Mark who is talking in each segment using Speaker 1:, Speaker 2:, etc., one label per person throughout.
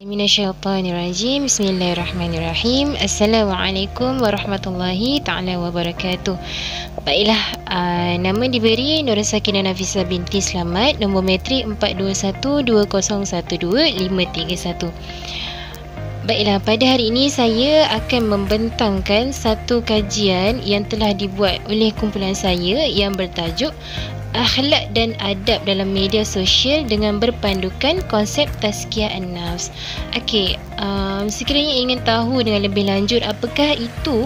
Speaker 1: Minasyaitanirrajim. Bismillahirrahmanirrahim. Assalamualaikum warahmatullahi ta'ala wabarakatuh. Baiklah, nama diberi Nurul Sakinah Nafisah binti Slamet, nombor matrik 4212012531. Baiklah, pada hari ini saya akan membentangkan satu kajian yang telah dibuat oleh kumpulan saya yang bertajuk Akhlak dan Adab dalam Media Sosial dengan berpandukan konsep Tazkiyah An-Nafs. Okey, sekiranya ingin tahu dengan lebih lanjut apakah itu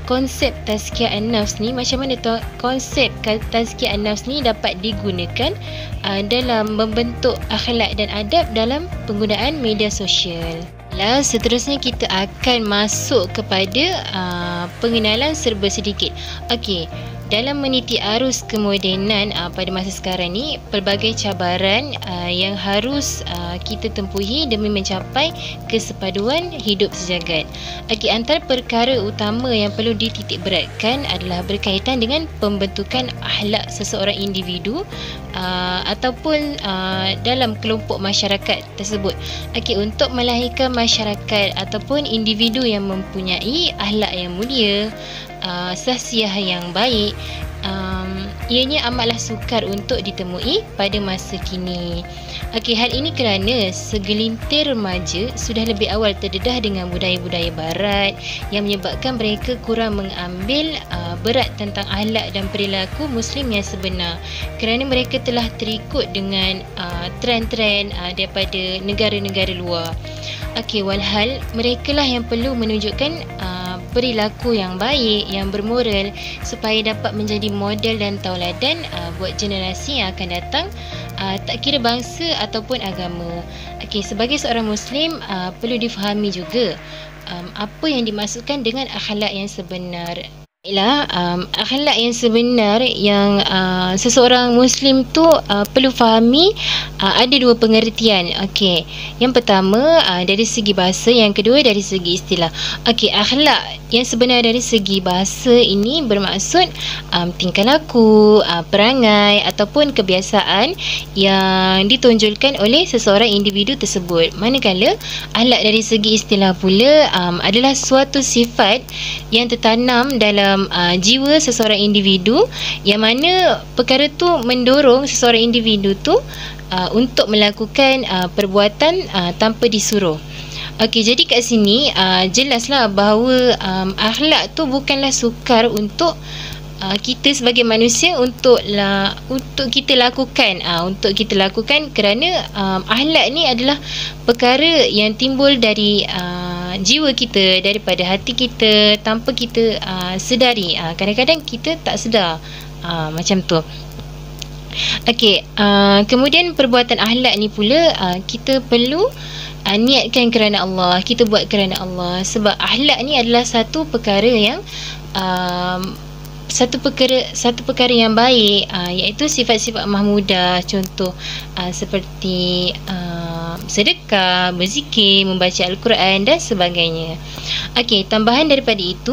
Speaker 1: konsep Tazkiyah An-Nafs ni, macam mana konsep Tazkiyah An-Nafs ni dapat digunakan dalam membentuk akhlak dan adab dalam penggunaan media sosial. Seterusnya kita akan masuk kepada pengenalan serba sedikit. Okey, dalam meniti arus kemodenan pada masa sekarang ni, pelbagai cabaran yang harus kita tempuhi demi mencapai kesepaduan hidup sejagat. Okey, antara perkara utama yang perlu dititik beratkan adalah berkaitan dengan pembentukan akhlak seseorang individu ataupun dalam kelompok masyarakat tersebut. Okey, untuk melahirkan masyarakat ataupun individu yang mempunyai akhlak yang mulia, sahsiah yang baik, ianya amatlah sukar untuk ditemui pada masa kini. Okey, hal ini kerana segelintir remaja sudah lebih awal terdedah dengan budaya-budaya barat yang menyebabkan mereka kurang mengambil berat tentang akhlak dan perilaku Muslim yang sebenar, kerana mereka telah terikut dengan trend-trend daripada negara-negara luar. Okey, walhal merekalah yang perlu menunjukkan perilaku yang baik, yang bermoral, supaya dapat menjadi model dan tauladan buat generasi yang akan datang, tak kira bangsa ataupun agama. Okey, sebagai seorang Muslim perlu difahami juga apa yang dimaksudkan dengan akhlak yang sebenar. Akhlak yang sebenar yang seseorang Muslim tu perlu fahami ada dua pengertian. Okey, yang pertama dari segi bahasa, yang kedua dari segi istilah. Okey, akhlak yang sebenar dari segi bahasa ini bermaksud tingkah laku, perangai ataupun kebiasaan yang ditonjolkan oleh seseorang individu tersebut. Manakala akhlak dari segi istilah pula adalah suatu sifat yang tertanam dalam jiwa seseorang individu, yang mana perkara tu mendorong seseorang individu tu untuk melakukan perbuatan tanpa disuruh. Okey, jadi kat sini jelaslah bahawa akhlak tu bukanlah sukar untuk kita sebagai manusia untuk kita lakukan, kerana akhlak ni adalah perkara yang timbul dari jiwa kita, daripada hati kita tanpa kita sedari. Kadang-kadang kita tak sedar macam tu. Okey, kemudian perbuatan akhlak ni pula kita perlu niatkan kerana Allah, kita buat kerana Allah, sebab akhlak ni adalah satu perkara yang satu perkara yang baik, iaitu sifat-sifat mahmudah. Contoh seperti sedekah, berzikir, membaca Al-Quran dan sebagainya. Okey, tambahan daripada itu,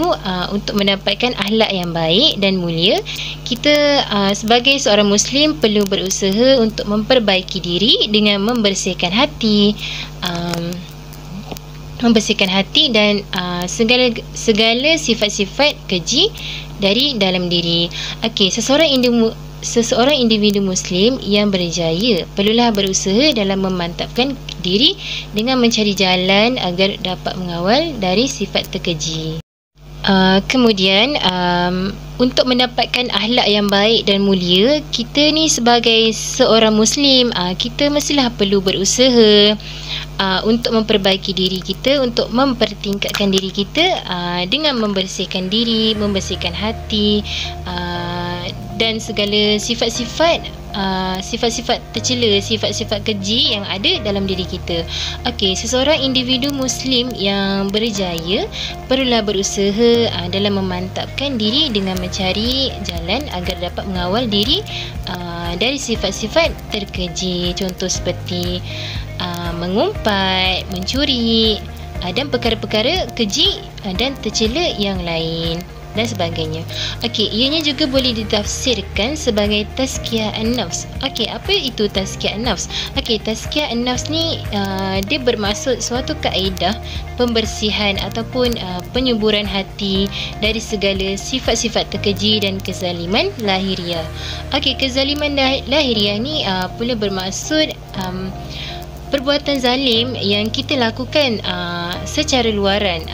Speaker 1: untuk mendapatkan akhlak yang baik dan mulia, kita sebagai seorang Muslim perlu berusaha untuk memperbaiki diri dengan membersihkan hati, dan segala sifat-sifat keji dari dalam diri. Okey, seseorang individu Muslim yang berjaya perlulah berusaha dalam memantapkan diri dengan mencari jalan agar dapat mengawal dari sifat terkeji. Kemudian untuk mendapatkan akhlak yang baik dan mulia, kita ni sebagai seorang Muslim, kita mestilah perlu berusaha untuk memperbaiki diri kita, untuk mempertingkatkan diri kita dengan membersihkan diri, membersihkan hati, dan segala sifat-sifat tercela, sifat-sifat keji yang ada dalam diri kita. Okey, seseorang individu Muslim yang berjaya perlulah berusaha dalam memantapkan diri dengan mencari jalan agar dapat mengawal diri dari sifat-sifat terkeji. Contoh seperti mengumpat, mencuri, dan perkara-perkara keji dan tercela yang lain. dan sebagainya. Okey, ianya juga boleh ditafsirkan sebagai tazkiyah an-nafs. Okey, apa itu tazkiyah an-nafs? Okey, tazkiyah an-nafs ni dia bermaksud suatu kaedah pembersihan ataupun penyuburan hati dari segala sifat-sifat terkeji dan kezaliman lahiriah. Okey, kezaliman lahiriah ni pula bermaksud perbuatan zalim yang kita lakukan secara luaran,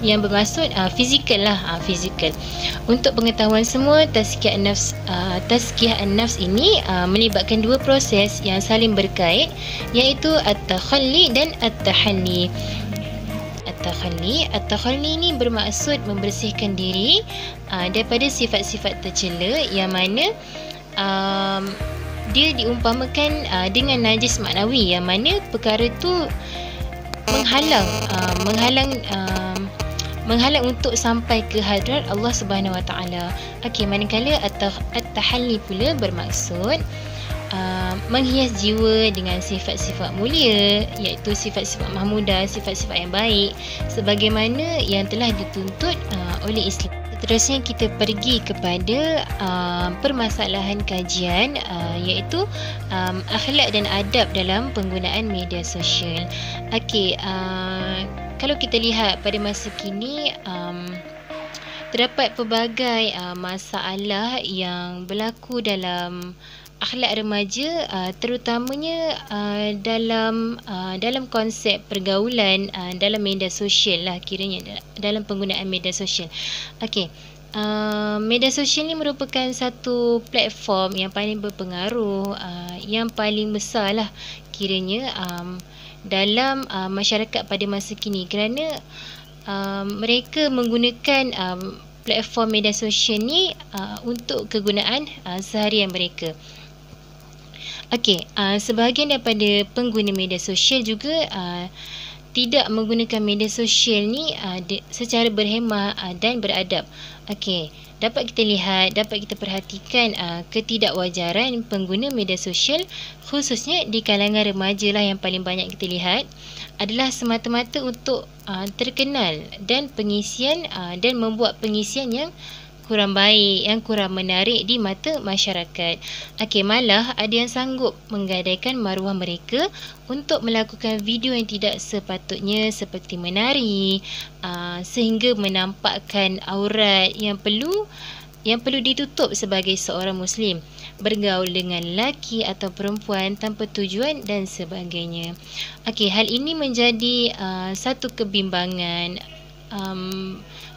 Speaker 1: yang bermaksud fizikal lah, fizikal. Untuk pengetahuan semua, tazkiyah an-nafs ini melibatkan dua proses yang saling berkait, iaitu at-takhalli dan at-tahalli. At-takhalli ni bermaksud membersihkan diri daripada sifat-sifat tercela yang mana dia diumpamakan dengan najis maknawi, yang mana perkara tu menghalang untuk sampai ke hadrat Allah Subhanahu Wa Taala. Okey, manakala at-tahalli pula bermaksud menghias jiwa dengan sifat-sifat mulia, iaitu sifat-sifat mahmudah, sifat-sifat yang baik sebagaimana yang telah dituntut oleh Islam. Seterusnya kita pergi kepada permasalahan kajian, iaitu akhlak dan adab dalam penggunaan media sosial. Okey, kalau kita lihat pada masa kini, terdapat pelbagai masalah yang berlaku dalam akhlak remaja, terutamanya dalam konsep pergaulan dalam media sosial lah, kiranya dalam penggunaan media sosial. Okey, media sosial ni merupakan satu platform yang paling berpengaruh, yang paling besar lah kiranya dalam masyarakat pada masa kini, kerana mereka menggunakan platform media sosial ni untuk kegunaan seharian mereka. Okey, sebahagian daripada pengguna media sosial juga tidak menggunakan media sosial ni secara berhemah dan beradab. Okey, dapat kita lihat, dapat kita perhatikan ketidakwajaran pengguna media sosial, khususnya di kalangan remaja lah yang paling banyak kita lihat, adalah semata-mata untuk terkenal dan pengisian dan membuat pengisian yang kurang baik, yang kurang menarik di mata masyarakat. Okey, malah ada yang sanggup menggadaikan maruah mereka untuk melakukan video yang tidak sepatutnya, seperti menari, sehingga menampakkan aurat yang perlu ditutup sebagai seorang Muslim, bergaul dengan lelaki atau perempuan tanpa tujuan dan sebagainya. Okey, hal ini menjadi satu kebimbangan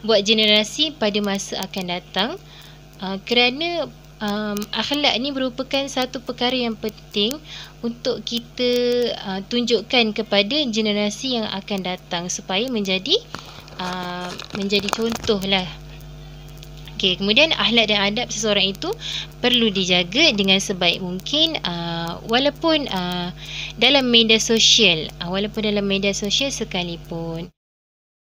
Speaker 1: buat generasi pada masa akan datang, kerana akhlak ni merupakan satu perkara yang penting untuk kita tunjukkan kepada generasi yang akan datang supaya menjadi contoh lah. Okey, kemudian akhlak dan adab seseorang itu perlu dijaga dengan sebaik mungkin, walaupun dalam media sosial sekalipun.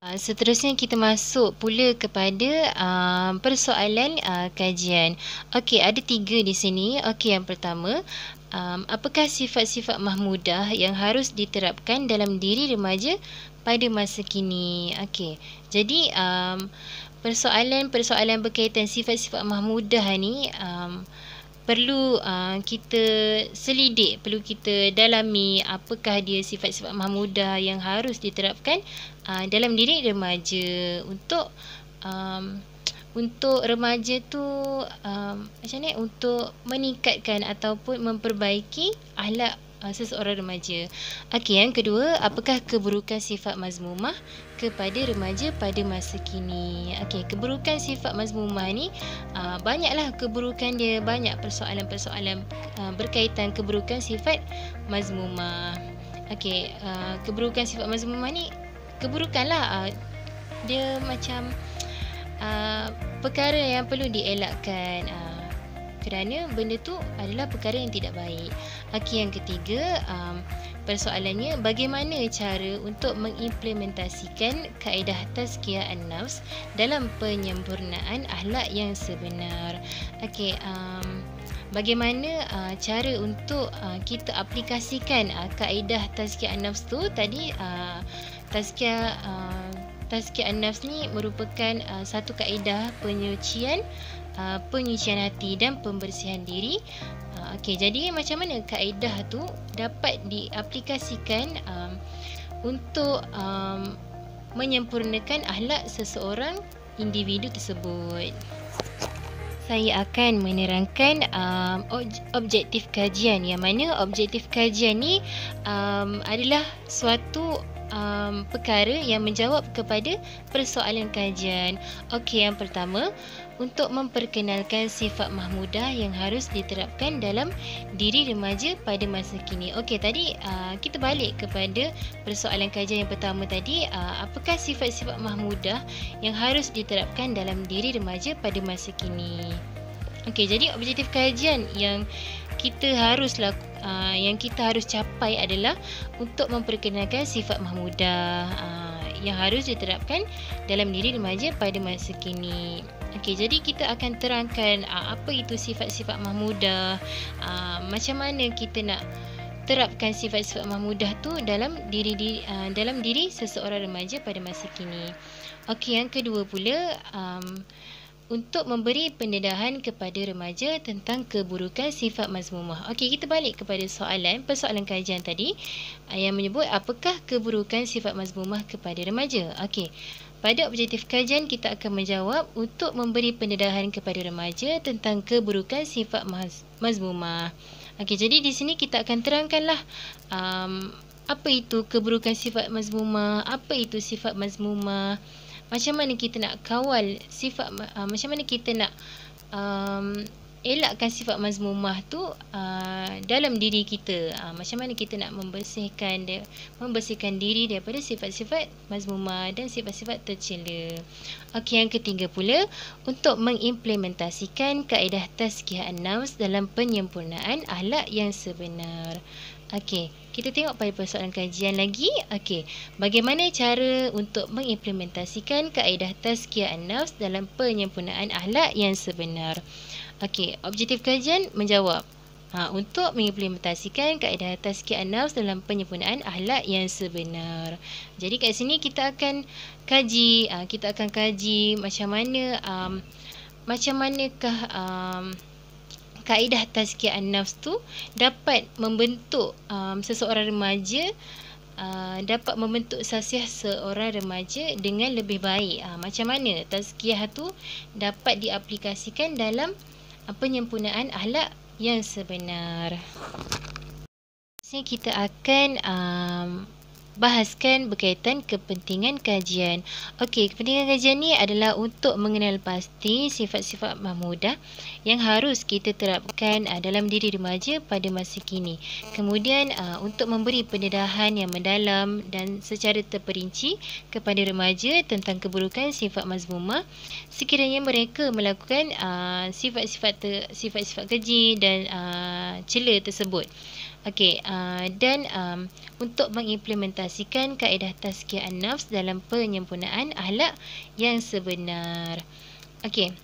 Speaker 1: Seterusnya kita masuk pula kepada persoalan kajian. Okey, ada 3 di sini. Okey, yang pertama, apakah sifat-sifat mahmudah yang harus diterapkan dalam diri remaja pada masa kini? Okey, jadi persoalan berkaitan sifat-sifat mahmudah ni perlu kita selidik, perlu kita dalami apakah dia sifat-sifat mahmudah yang harus diterapkan dalam diri remaja untuk remaja tu macam ni, untuk meningkatkan ataupun memperbaiki akhlak seseorang remaja. Okey, yang kedua, apakah keburukan sifat mazmumah kepada remaja pada masa kini? Okey, keburukan sifat mazmumah ni banyaklah keburukan dia, banyak persoalan-persoalan berkaitan keburukan sifat mazmumah. Okey, keburukan sifat mazmumah ni keburukanlah, dia macam perkara yang perlu dielakkan, kerana benda tu adalah perkara yang tidak baik. Okey, yang ketiga, persoalannya bagaimana cara untuk mengimplementasikan kaedah tazkiyah an-nafs dalam penyempurnaan akhlak yang sebenar. Okey, bagaimana cara untuk kita aplikasikan kaedah tazkiyah an-nafs tu tadi, tazkiyah tazkiyah an-nafs ni merupakan satu kaedah penyucian hati dan pembersihan diri. Okey, jadi macam mana kaedah tu dapat diaplikasikan untuk menyempurnakan akhlak seseorang individu tersebut. Saya akan menerangkan objektif kajian, yang mana objektif kajian ni adalah suatu perkara yang menjawab kepada persoalan kajian. Okey, yang pertama, untuk memperkenalkan sifat mahmudah yang harus diterapkan dalam diri remaja pada masa kini. Okey, tadi kita balik kepada persoalan kajian yang pertama tadi. Apakah sifat-sifat mahmudah yang harus diterapkan dalam diri remaja pada masa kini? Okey, jadi objektif kajian yang kita harus capai adalah untuk memperkenalkan sifat mahmudah yang harus diterapkan dalam diri remaja pada masa kini. Okey, jadi kita akan terangkan apa itu sifat-sifat mahmudah, macam mana kita nak terapkan sifat-sifat mahmudah tu dalam diri seseorang remaja pada masa kini. Okey, yang kedua pula, untuk memberi pendedahan kepada remaja tentang keburukan sifat mazmumah. Okey, kita balik kepada persoalan kajian tadi yang menyebut apakah keburukan sifat mazmumah kepada remaja. Okey, pada objektif kajian kita akan menjawab untuk memberi pendedahan kepada remaja tentang keburukan sifat mazmumah. Okey, jadi di sini kita akan terangkanlah apa itu keburukan sifat mazmumah, apa itu sifat mazmumah, macam mana kita nak kawal sifat, macam mana kita nak elakkan sifat mazmumah tu dalam diri kita. Macam mana kita nak membersihkan diri daripada sifat-sifat mazmumah dan sifat-sifat tercela. Okey, yang ketiga pula, untuk mengimplementasikan kaedah tazkiyah an-nafs dalam penyempurnaan akhlak yang sebenar. Okey, kita tengok pada persoalan kajian lagi. Okey, bagaimana cara untuk mengimplementasikan kaedah tazkiyah an-nafs dalam penyempurnaan akhlak yang sebenar? Okey, objektif kajian menjawab untuk mengimplementasikan kaedah tazkiyah an-nafs dalam penyempurnaan akhlak yang sebenar. Jadi kat sini kita akan kaji, macam manakah kaedah tazkiyah an-nafs tu dapat membentuk seseorang remaja, dapat membentuk sasiah seorang remaja dengan lebih baik. Macam mana tazkiyah tu dapat diaplikasikan dalam penyempurnaan akhlak yang sebenar. Sini kita akan bahaskan berkaitan kepentingan kajian. Okey, kepentingan kajian ni adalah untuk mengenal pasti sifat-sifat mahmudah yang harus kita terapkan dalam diri remaja pada masa kini. Kemudian untuk memberi pendedahan yang mendalam dan secara terperinci kepada remaja tentang keburukan sifat mazmumah sekiranya mereka melakukan sifat-sifat keji dan cela tersebut. Okey, dan untuk mengimplementasikan kaedah tazkiyah an-nafs dalam penyempurnaan akhlak yang sebenar. Okey.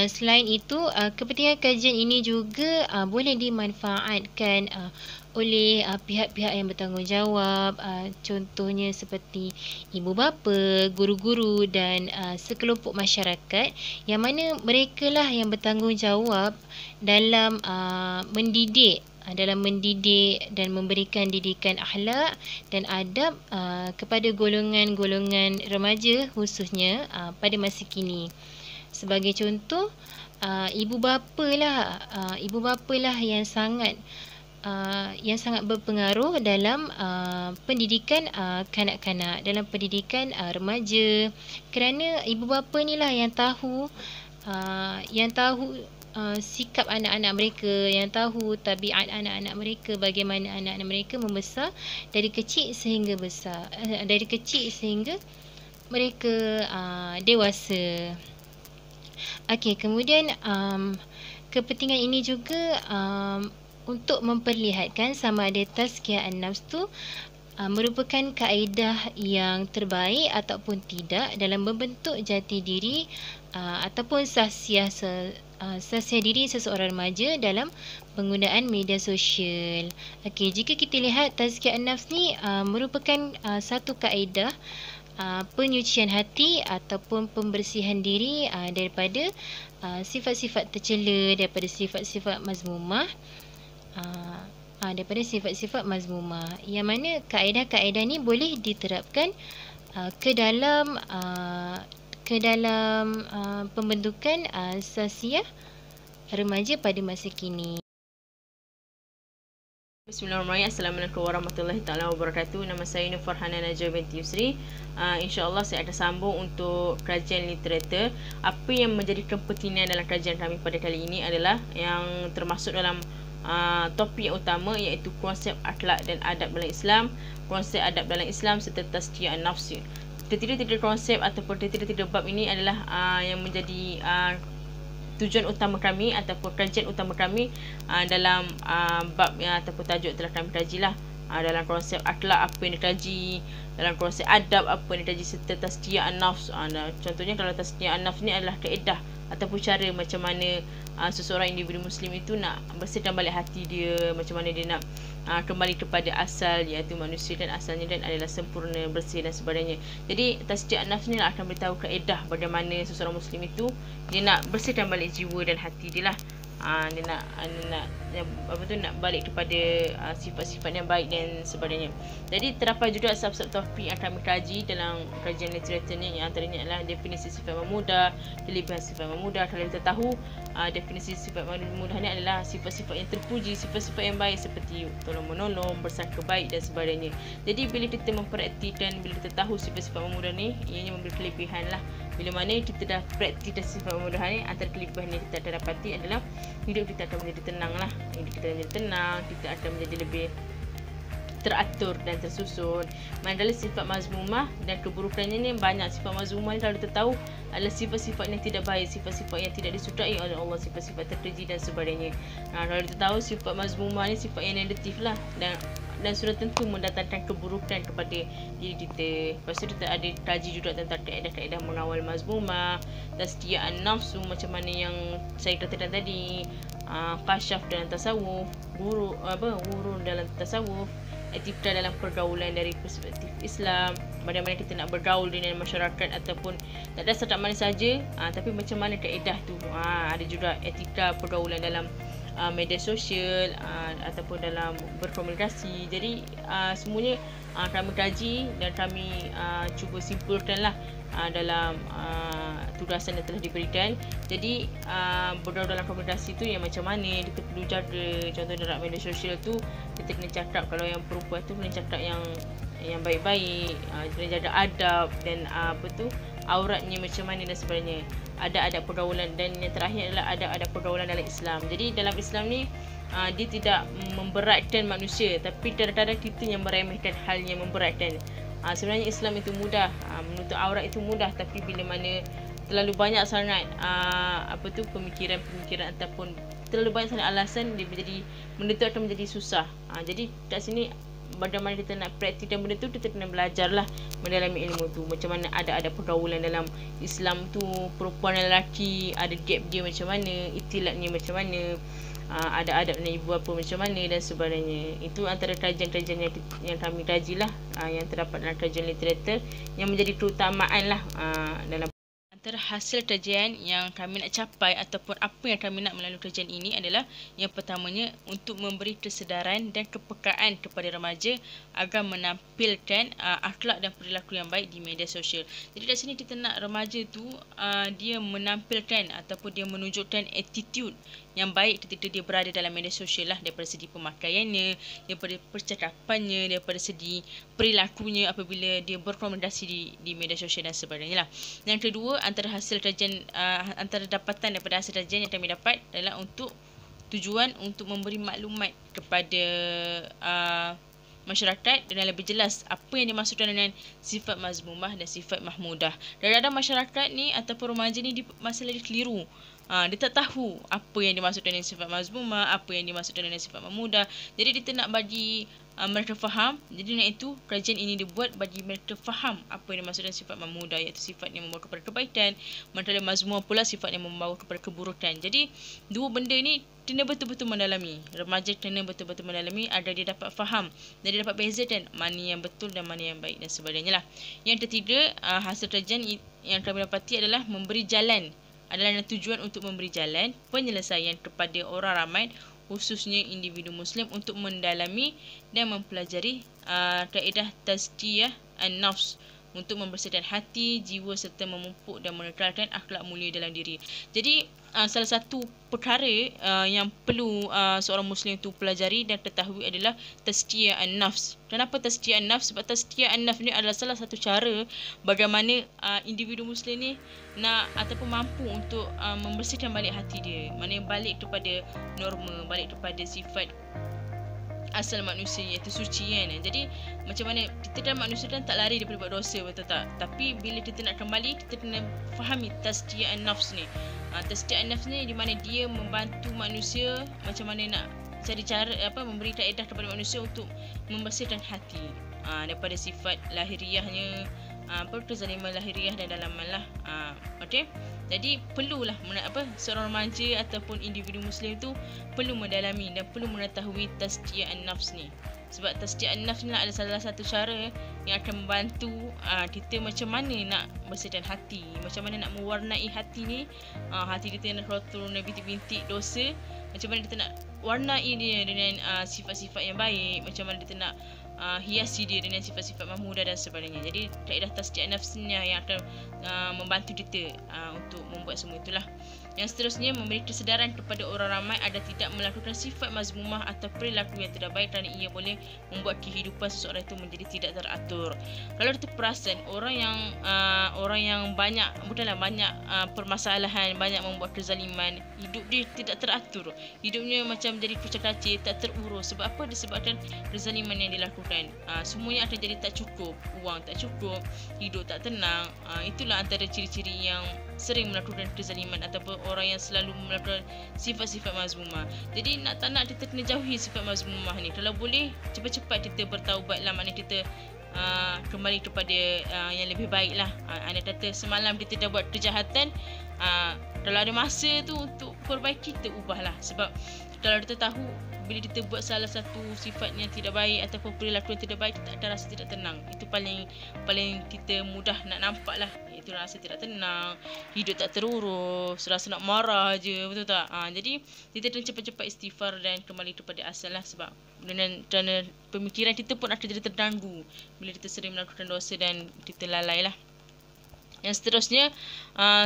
Speaker 1: Selain itu, kepentingan kajian ini juga boleh dimanfaatkan oleh pihak-pihak yang bertanggungjawab, contohnya seperti ibu bapa, guru-guru dan sekelompok masyarakat yang mana mereka lah yang bertanggungjawab dalam mendidik dan memberikan didikan akhlak dan adab kepada golongan-golongan remaja khususnya pada masa kini. Sebagai contoh, ibu bapa lah yang sangat berpengaruh dalam pendidikan kanak-kanak, dalam pendidikan remaja, kerana ibu bapa ni lah yang tahu sikap anak-anak mereka, yang tahu tabiat anak-anak mereka, bagaimana anak-anak mereka membesar dari kecil sehingga mereka dewasa. Okey, kemudian kepentingan ini juga untuk memperlihatkan sama ada tazkiyah an-nafs tu merupakan kaedah yang terbaik ataupun tidak dalam membentuk jati diri ataupun sasiah diri seseorang remaja dalam penggunaan media sosial. Okey, jika kita lihat tazkiyah an-nafs ni merupakan satu kaedah penyucian hati ataupun pembersihan diri daripada sifat-sifat tercela, daripada sifat-sifat mazmumah, daripada sifat-sifat mazmumah, yang mana kaedah-kaedah ni boleh diterapkan ke dalam pembentukan sasiah remaja pada masa kini.
Speaker 2: Bismillahirrahmanirrahim. Assalamualaikum warahmatullahi taala wabarakatuh. Nama saya Nur Farhana Najwa binti Yusri. InsyaAllah saya akan sambung untuk kajian literatur. Apa yang menjadi kepentingan dalam kajian kami pada kali ini adalah yang termasuk dalam topik yang utama, iaitu konsep akhlak dan adab dalam Islam, konsep adab dalam Islam serta tazkiyah nafs. Tiga-tiga konsep ataupun tiga-tiga bab ini adalah yang menjadi tujuan utama kami ataupun kajian utama kami dalam bab ataupun tajuk telah kami kajilah. Dalam konsep akhlak apa yang dikaji, dalam konsep adab apa yang dikaji, serta tazkiyah an-nafs. Contohnya kalau tazkiyah an-nafs ni adalah kaedah ataupun cara macam mana seseorang individu muslim itu nak bersihkan balik hati dia, macam mana dia nak kembali kepada asal, iaitu manusia dan asalnya dan adalah sempurna, bersih dan sebagainya. Jadi tazkiyah an-nafs ni akan beritahu kaedah bagaimana seseorang muslim itu dia nak bersihkan balik jiwa dan hati dia lah. Dia nak balik kepada sifat-sifat yang baik dan sebagainya. Jadi terdapat juga sub-sub topik yang kami kaji dalam kajian literatur ni, yang antaranya adalah definisi sifat memudah, kelebihan sifat memudah. Kalau kita tahu definisi sifat memudah ni adalah sifat-sifat yang terpuji, sifat-sifat yang baik seperti tolong-menolong, bersangka baik dan sebagainya. Jadi bila kita mempraktikkan, bila kita tahu sifat-sifat memudah ni, ianya memberi kelebihan lah. Bila mana kita dah praktik sifat memudah ni, antara kelebihan yang kita akan dapati adalah hidup kita akan menjadi tenang lah. Hidup kita menjadi tenang, kita akan menjadi lebih teratur dan tersusun. Manakala sifat mazmumah dan keburukannya ni banyak. Sifat mazmumah ni kalau kita tahu adalah sifat-sifat yang tidak baik, sifat-sifat yang tidak disukai oleh Allah, sifat-sifat terkeji dan sebagainya. Kalau kita tahu sifat mazmumah ni sifat yang negatif lah, dan sudah tentu mendatangkan keburukan kepada diri kita. Lepas tu kita ada kaji juga tentang kaedah-kaedah mengawal mazmumah, tazkiyah an-nafsu macam mana yang saya katakan tadi, kasyaf dalam tasawuf, guru dalam tasawuf, etika dalam pergaulan dari perspektif Islam, bagaimana kita nak bergaul dengan masyarakat ataupun tak ada setakat mana saja, tapi macam mana kaedah tu. Ada juga etika pergaulan dalam media sosial ataupun dalam berkomunikasi. Jadi semuanya kami kaji dan kami cuba simpulkanlah dalam tugasan yang telah diberikan. Jadi bergaul dalam komunikasi tu yang macam mana kita perlu jaga. Contoh dalam media sosial tu kita kena cakap, kalau yang perempuan tu kena cakap yang baik-baik, kena jaga adab dan auratnya macam mana dan sebagainya. Ada adab pergaulan, dan yang terakhir adalah adab-adab pergaulan dalam Islam. Jadi dalam Islam ni dia tidak memberatkan manusia, tapi kadang-kadang kita yang meremehkan hal yang memberatkan. Sebenarnya Islam itu mudah, menutup aurat itu mudah, tapi bila mana terlalu banyak sangat pemikiran ataupun terlalu banyak sangat alasan, dia menjadi benda tu akan menjadi susah. Jadi kat sini bagaimana kita nak praktikkan benda tu, kita kena belajarlah mendalami ilmu tu. Macam mana ada pergaulan dalam Islam tu, perempuan dan lelaki ada gap dia macam mana, itilatnya macam mana, ada adab dan ibu bapa macam mana dan sebagainya. Itu antara kajian-kajian yang kami kajilah, yang terdapat dalam kajian literatur yang menjadi keutamaan lah dalam. Antara hasil kajian yang kami nak capai ataupun apa yang kami nak melalui kajian ini adalah, yang pertamanya untuk memberi kesedaran dan kepekaan kepada remaja agar menampilkan akhlak dan perilaku yang baik di media sosial. Jadi kat sini kita nak remaja tu dia menampilkan ataupun dia menunjukkan attitude yang baik ketika dia berada dalam media sosial lah, daripada segi pemakaiannya, daripada percakapannya, daripada segi perilakunya apabila dia berkomunikasi di media sosial dan sebagainya lah. Yang kedua, antara hasil kajian, antara dapatan daripada hasil kajian yang kami dapat adalah untuk tujuan untuk memberi maklumat kepada masyarakat dengan lebih jelas apa yang dimaksudkan dengan sifat mazmumah dan sifat mahmudah. Kadang-kadang masyarakat ni ataupun remaja ni masalah dia keliru. Dia tak tahu apa yang dimaksudkan dengan sifat mazmumah, apa yang dimaksudkan dengan sifat mahmudah. Jadi kita nak bagi mereka faham. Jadi iaitu kajian ini dibuat bagi mereka faham apa yang dimaksudkan sifat mahmudah, iaitu sifat yang membawa kepada kebaikan, manakala mazmumah pula sifat yang membawa kepada keburukan. Jadi dua benda ni kena betul-betul mendalami. Remaja kena betul-betul mendalami agar dia dapat faham dan dia dapat bezakan mana yang betul dan mana yang baik dan sebagainya lah. Yang ketiga, hasil kajian yang kami dapati adalah memberi jalan, adalah tujuan untuk memberi jalan penyelesaian kepada orang ramai, khususnya individu Muslim, untuk mendalami dan mempelajari kaedah tazkiyah an-nafs, untuk membersihkan hati, jiwa serta memupuk dan menekalkan akhlak mulia dalam diri. Jadi salah satu perkara yang perlu seorang Muslim itu pelajari dan ketahui adalah tazkiyah an-nafs. Kenapa tazkiyah an-nafs? Sebab tazkiyah an-nafs ni adalah salah satu cara bagaimana individu Muslim ni nak ataupun mampu untuk membersihkan balik hati dia. Maknanya balik kepada norma, balik kepada sifat asal manusia, iaitu suci kan. Jadi macam mana kita kan, manusia kan tak lari daripada buat dosa, betul tak? Tapi bila kita nak kembali, kita kena fahami tazkiyah an-nafs ni. Tazkiyah an-nafs ni di mana dia membantu manusia macam mana nak cari cara memberi kaedah kepada manusia untuk membersihkan hati daripada sifat lahiriahnya, kezaliman lahiriah dan dalaman lah. Okey. Jadi perlulah seorang remaja ataupun individu Muslim tu perlu mendalami dan perlu mengetahui tazkiyah an-nafs ni. Sebab tazkiyah an-nafs ni adalah salah satu cara yang akan membantu kita macam mana nak bersihkan hati, macam mana nak mewarnai hati ni. Hati kita yang kotor dan bintik-bintik dosa, macam mana kita nak warnai dia dengan sifat-sifat yang baik, macam mana kita nak hiasi dia dengan sifat-sifat mahmudah dan sebagainya. Jadi kaedah tazkiyah an-nafs ni yang akan membantu kita untuk membuat semua itulah. Yang seterusnya, memberi kesedaran kepada orang ramai agar tidak melakukan sifat mazmumah atau perilaku yang tidak baik, kerana ia boleh membuat kehidupan seseorang itu menjadi tidak teratur. Kalau kita perasan orang yang banyak permasalahan, banyak membuat kezaliman, hidup dia tidak teratur, hidupnya macam jadi kucak-kacir, tak terurus. Sebab apa? Disebabkan kezaliman yang dilakukan. Semuanya akan jadi tak cukup, wang tak cukup, hidup tak tenang. Itulah antara ciri-ciri yang sering melakukan kezaliman ataupun orang yang selalu melakukan sifat-sifat mazmumah. Jadi nak tak nak kita kena jauhi sifat mazmumah ni. Kalau boleh cepat-cepat kita bertaubat lah, maknanya kita kembali kepada yang lebih baik lah. Anda kata semalam kita dah buat kejahatan, kalau ada masa tu untuk perbaiki, kita ubahlah. Sebab kalau kita tahu bila kita buat salah satu sifat yang tidak baik ataupun perilaku yang tidak baik, kita akan rasa tidak tenang. Itu paling kita mudah nak nampak lah. Itu rasa tidak tenang, hidup tak terurus, rasa nak marah je, betul tak? Jadi kita kena cepat-cepat istighfar dan kembali kepada asal lah. Sebab kerana pemikiran kita pun akan jadi terganggu bila kita sering melakukan dosa dan kita lalai lah. Yang seterusnya,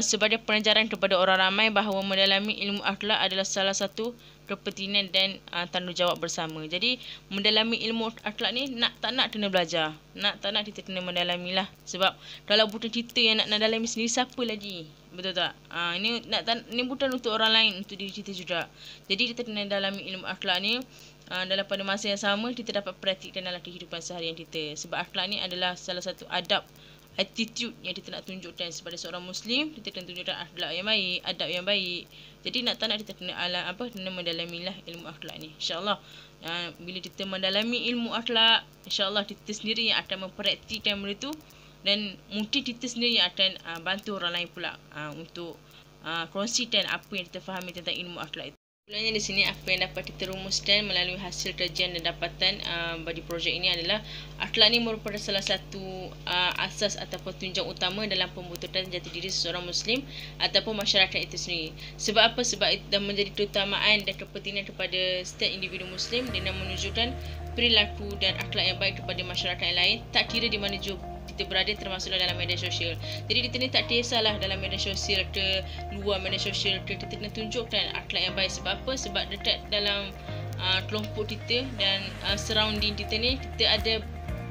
Speaker 2: sebagai pengajaran kepada orang ramai bahawa mendalami ilmu akhlak adalah salah satu kepentingan dan tanggungjawab bersama. Jadi mendalami ilmu akhlak ni nak tak nak kena belajar, nak tak nak kita kena mendalami lah. Sebab kalau bukan kita yang nak dalami sendiri, siapa lagi? Betul tak? Ini bukan untuk orang lain, untuk diri kita juga. Jadi kita kena dalami ilmu akhlak ni. Dalam pada masa yang sama kita dapat praktikkan dalam kehidupan seharian kita. Sebab akhlak ni adalah salah satu adab, attitude yang kita nak tunjukkan sebagai seorang Muslim. Kita kena tunjukkan akhlak yang baik, adab yang baik. Jadi nak tak nak kita kena kena mendalamilah ilmu akhlak ni. InsyaAllah bila kita mendalami ilmu akhlak, InsyaAllah kita sendiri yang akan mempraktikkan benda tu, dan mungkin kita sendiri yang akan bantu orang lain pula untuk kongsikan apa yang kita fahami tentang ilmu akhlak itu. Sebenarnya di sini apa yang dapat kita rumuskan melalui hasil kajian dan dapatan bagi projek ini adalah akhlak ni merupakan salah satu asas ataupun tunjang utama dalam pembentukan jati diri seseorang Muslim ataupun masyarakat itu sendiri. Sebab apa? Sebab itu dah menjadi keutamaan dan kepentingan kepada setiap individu Muslim dengan menunjukkan perilaku dan akhlak yang baik kepada masyarakat yang lain, tak kira di mana juga kita berada, termasuklah dalam media sosial. Jadi kita ni tak kisahlah dalam media sosial ke luar media sosial ke, kita kena tunjukkan akhlak yang baik. Sebab apa? Sebab dekat dalam kelompok kita dan surrounding kita ni, kita ada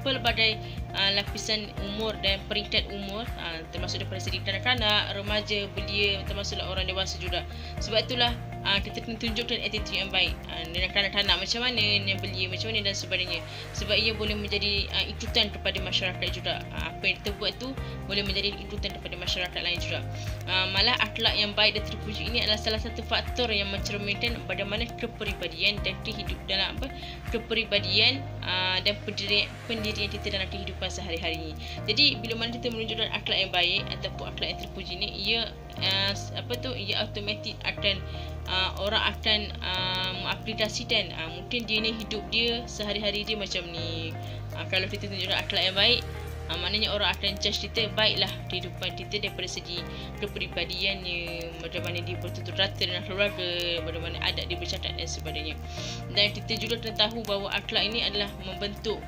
Speaker 2: pelbagai lapisan umur dan peringkat umur, termasuk daripada segi kanak-kanak, remaja, belia, termasuklah orang dewasa juga. Sebab itulah kita kena tunjukkan attitude yang baik dengan kanak-kanak macam mana, yang belia macam mana dan sebagainya. Sebab ia boleh menjadi ikutan kepada masyarakat juga. Apa yang kita buat tu boleh menjadi ikutan kepada masyarakat lain juga. Malah akhlak yang baik dan terpuji ini adalah salah satu faktor yang mencerminkan bagaimana kepribadian dan kehidup dalam kepribadian dan pendirian kita dalam kehidupan sehari-hari ini. Jadi bila mana kita menunjukkan akhlak yang baik ataupun akhlak yang terpuji ni, ia ia automatik akan orang akan mengaplikasikan mungkin dia ni hidup dia sehari-hari dia macam ni. Kalau kita tunjukkan akhlak yang baik, maknanya orang akan judge kita baiklah kehidupan kita daripada segi kepribadiannya, bagaimana dia bertutur kata dengan keluarga, bagaimana adab dia bercakap dan sebagainya. Dan kita juga kena tahu bahawa akhlak ini adalah membentuk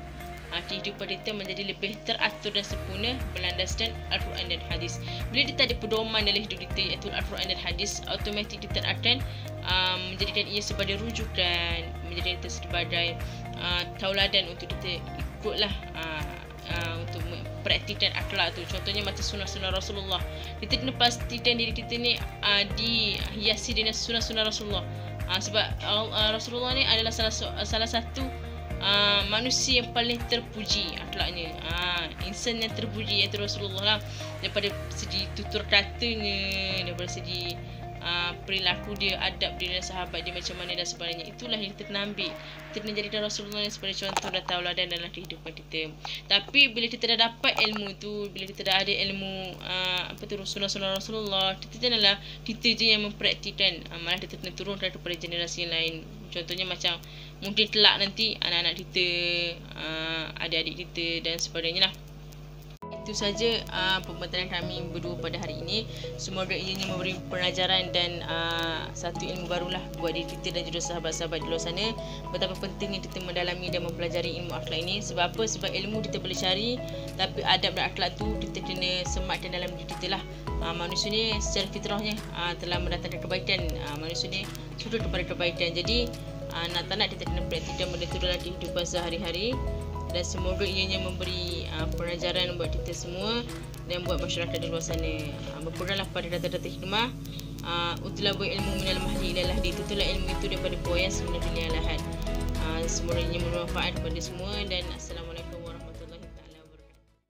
Speaker 2: kehidupan kita menjadi lebih teratur dan sempurna berlandaskan Al-Quran dan Hadis. Bila kita ada pedoman dalam hidup kita iaitu Al-Quran dan Hadis, automatik kita akan menjadikan ia sebagai rujukan, menjadikan kita sebagai tauladan untuk kita ikutlah untuk mempraktikkan akhlak tu. Contohnya macam sunnah-sunnah Rasulullah. Kita kena pastikan diri kita ni dihiasi dengan sunnah-sunnah Rasulullah. Sebab Rasulullah ni adalah salah satu manusia yang paling terpuji akhlaknya, insan yang terpuji iaitu Rasulullah lah, daripada segi tutur katanya, daripada segi perilaku dia, adab dia dan sahabat dia macam mana dan sebagainya. Itulah yang kita kena ambil. Kita kena jadikan Rasulullah yang sebagai contoh dan tauladan dalam kehidupan kita. Tapi bila kita dah dapat ilmu tu, bila kita dah ada ilmu sunnah-sunnah Rasulullah, kita janganlah kita je yang mempraktikkan, malah kita kena turunkan kepada generasi yang lain. Contohnya macam mungkin kelak nanti anak-anak kita, adik-adik kita dan sebagainya lah. Itu saja pembentaran kami berdua pada hari ini. Semoga ianya memberi pelajaran dan satu ilmu barulah buat diri kita dan juga sahabat-sahabat di luar sana. Betapa pentingnya kita mendalami dan mempelajari ilmu akhlak ini. Sebab apa? Sebab ilmu kita boleh cari, tapi adab dan akhlak tu kita kena sematkan dalam diri kita lah. Manusia ni secara fitrahnya telah mendatangkan kebaikan. Manusia ni suka kepada kebaikan. Jadi nak tak nak kita kena praktikkan benda tu dalam kehidupan sehari-hari. Dan semoga ianya memberi pelajaran buat kita semua dan buat masyarakat di luar sana. Berpeganglah pada data-data hikmah. Utlabu ilmu minal mahdi ilal lahdi. Tutulah ilmu itu daripada buaya sebelum dunia lahad. Semoga ianya bermanfaat kepada semua dan assalamualaikum.